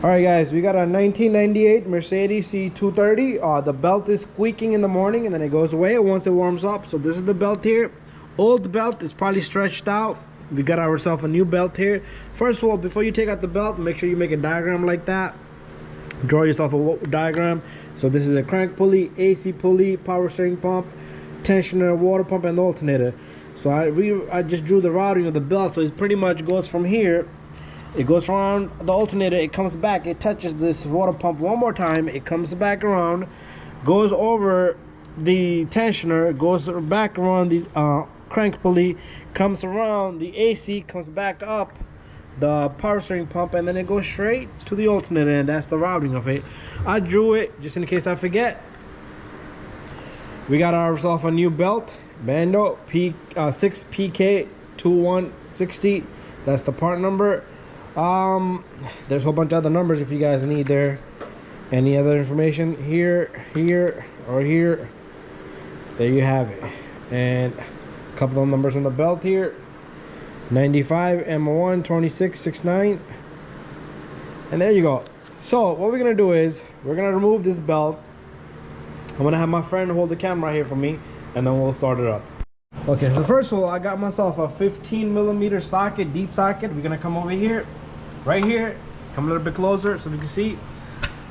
All right, guys, we got a 1998 Mercedes C230. The belt is squeaking in the morning and then it goes away once it warms up. So this is the belt here. Old belt is probably stretched out. We got ourselves a new belt here. First of all, before you take out the belt, make sure you make a diagram like that. Draw yourself a diagram. So this is a crank pulley, AC pulley, power steering pump, tensioner, water pump, and alternator. So I just drew the routing of the belt. So it pretty much goes from here. It goes around the alternator, it comes back, it touches this water pump one more time, it comes back around, goes over the tensioner, goes back around the crank pulley, comes around the AC, comes back up the power steering pump, and then it goes straight to the alternator, and that's the routing of it. I drew it just in case I forget. We got ourselves a new belt, Bando 6PK2160. That's the part number. There's a whole bunch of other numbers if you guys need there. Any other information here, or here. There you have it. And a couple of numbers on the belt here. 95 M1 2669. And there you go. So what we're gonna do is we're gonna remove this belt. I'm gonna have my friend hold the camera here for me, and then we'll start it up. Okay, so first of all, I got myself a 15mm socket, deep socket. We're gonna come over here, right here, come a little bit closer so we can see.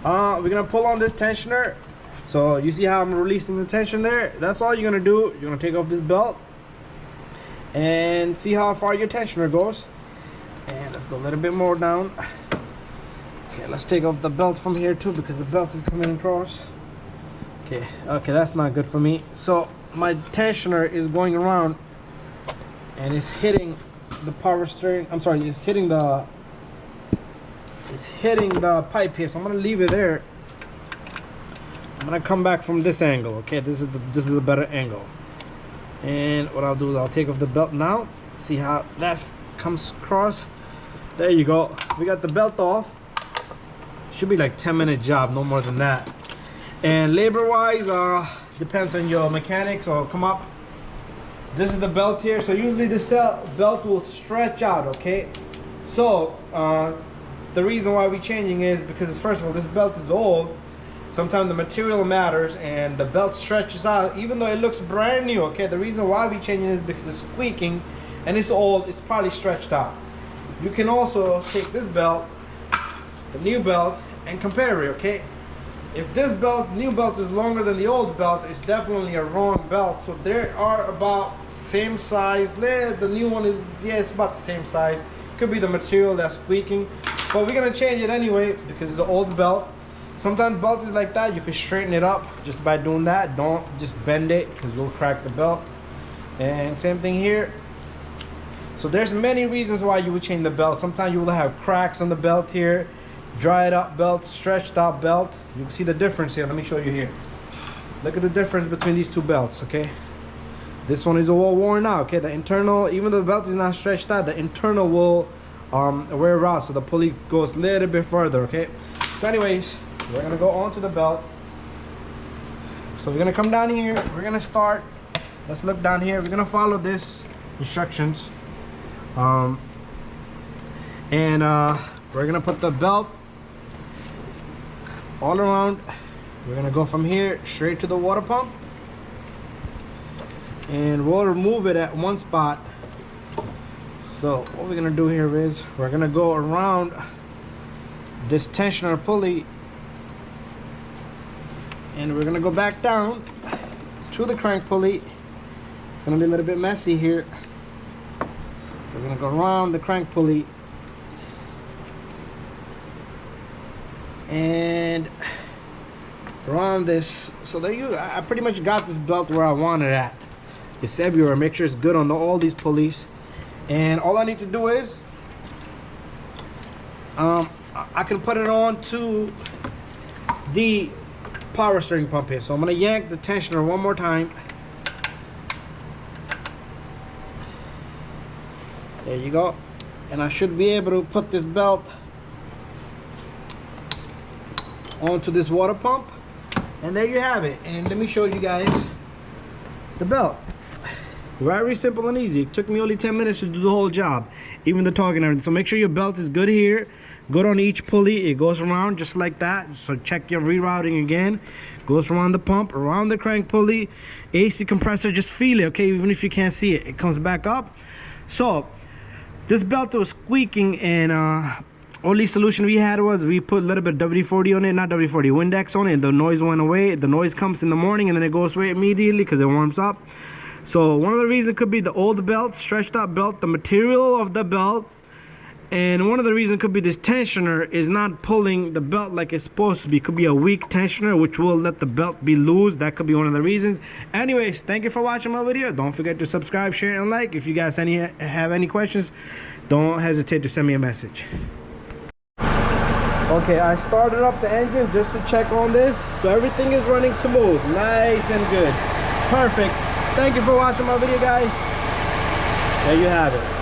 We're gonna pull on this tensioner. So you see how I'm releasing the tension there? That's all you're gonna do. You're gonna take off this belt and see how far your tensioner goes. And let's go a little bit more down. Okay, let's take off the belt from here too, because the belt is coming across. Okay, that's not good for me. So my tensioner is going around and it's hitting the power steering. I'm sorry, it's hitting the pipe here. So I'm gonna leave it there. I'm gonna come back from this angle. Okay, this is a better angle. And what I'll do is I'll take off the belt now. See how that comes across. There you go. We got the belt off. Should be like 10-minute job, no more than that. And labor wise, depends on your mechanic. So come up. This is the belt here. So usually this belt will stretch out. Okay, so the reason why we're changing is because first of all, this belt is old. Sometimes the material matters and the belt stretches out even though it looks brand new. Okay, the reason why we're changing is because it's squeaking and it's old, it's probably stretched out. You can also take this belt, the new belt, and compare it. Okay, if this belt, new belt, is longer than the old belt, it's definitely a wrong belt. So they are about same size. The new one is, yeah, it's about the same size. Could be the material that's squeaking, but we're gonna change it anyway because it's an old belt. Sometimes belt is like that. You can straighten it up just by doing that. Don't just bend it because you'll crack the belt. And same thing here. So there's many reasons why you would change the belt. Sometimes you will have cracks on the belt here, dried up belt, stretched out belt. You can see the difference here. Let me show you here. Look at the difference between these two belts. Okay, this one is all worn out. Okay, the internal, even though the belt is not stretched out, the internal will wear out, so the pulley goes a little bit further. Okay, so anyways, we're gonna go on to the belt. So we're gonna come down here, we're gonna start. Let's look down here. We're gonna follow this instructions, and we're gonna put the belt all around. We're gonna go from here straight to the water pump, and we'll remove it at one spot. So what we're gonna do here is we're gonna go around this tensioner pulley, and we're gonna go back down to the crank pulley. It's gonna be a little bit messy here. So we're gonna go around the crank pulley and around this. So there you, I pretty much got this belt where I wanted it at. It's everywhere. Make sure it's good on all these pulleys. And all I need to do is I can put it on to the power steering pump here. So I'm gonna yank the tensioner one more time. There you go. And I should be able to put this belt onto this water pump. And there you have it. And let me show you guys the belt. Very simple and easy. It took me only 10 minutes to do the whole job, even the torque and everything. So make sure your belt is good here, good on each pulley. It goes around just like that. So check your rerouting again. Goes around the pump, around the crank pulley. AC compressor, just feel it, okay? Even if you can't see it, it comes back up. So this belt was squeaking, and only solution we had was we put a little bit of WD-40 on it, not WD-40, Windex on it, and the noise went away. The noise comes in the morning and then it goes away immediately because it warms up. So one of the reasons could be the old belt, stretched out belt, the material of the belt, and one of the reasons could be this tensioner is not pulling the belt like it's supposed to be. Could be a weak tensioner which will let the belt be loose. That could be one of the reasons. Anyways, thank you for watching my video. Don't forget to subscribe, share, and like. If you guys have any questions, don't hesitate to send me a message. Okay, I started up the engine just to check on this. So everything is running smooth, nice and good. Perfect. Thank you for watching my video, guys. There you have it.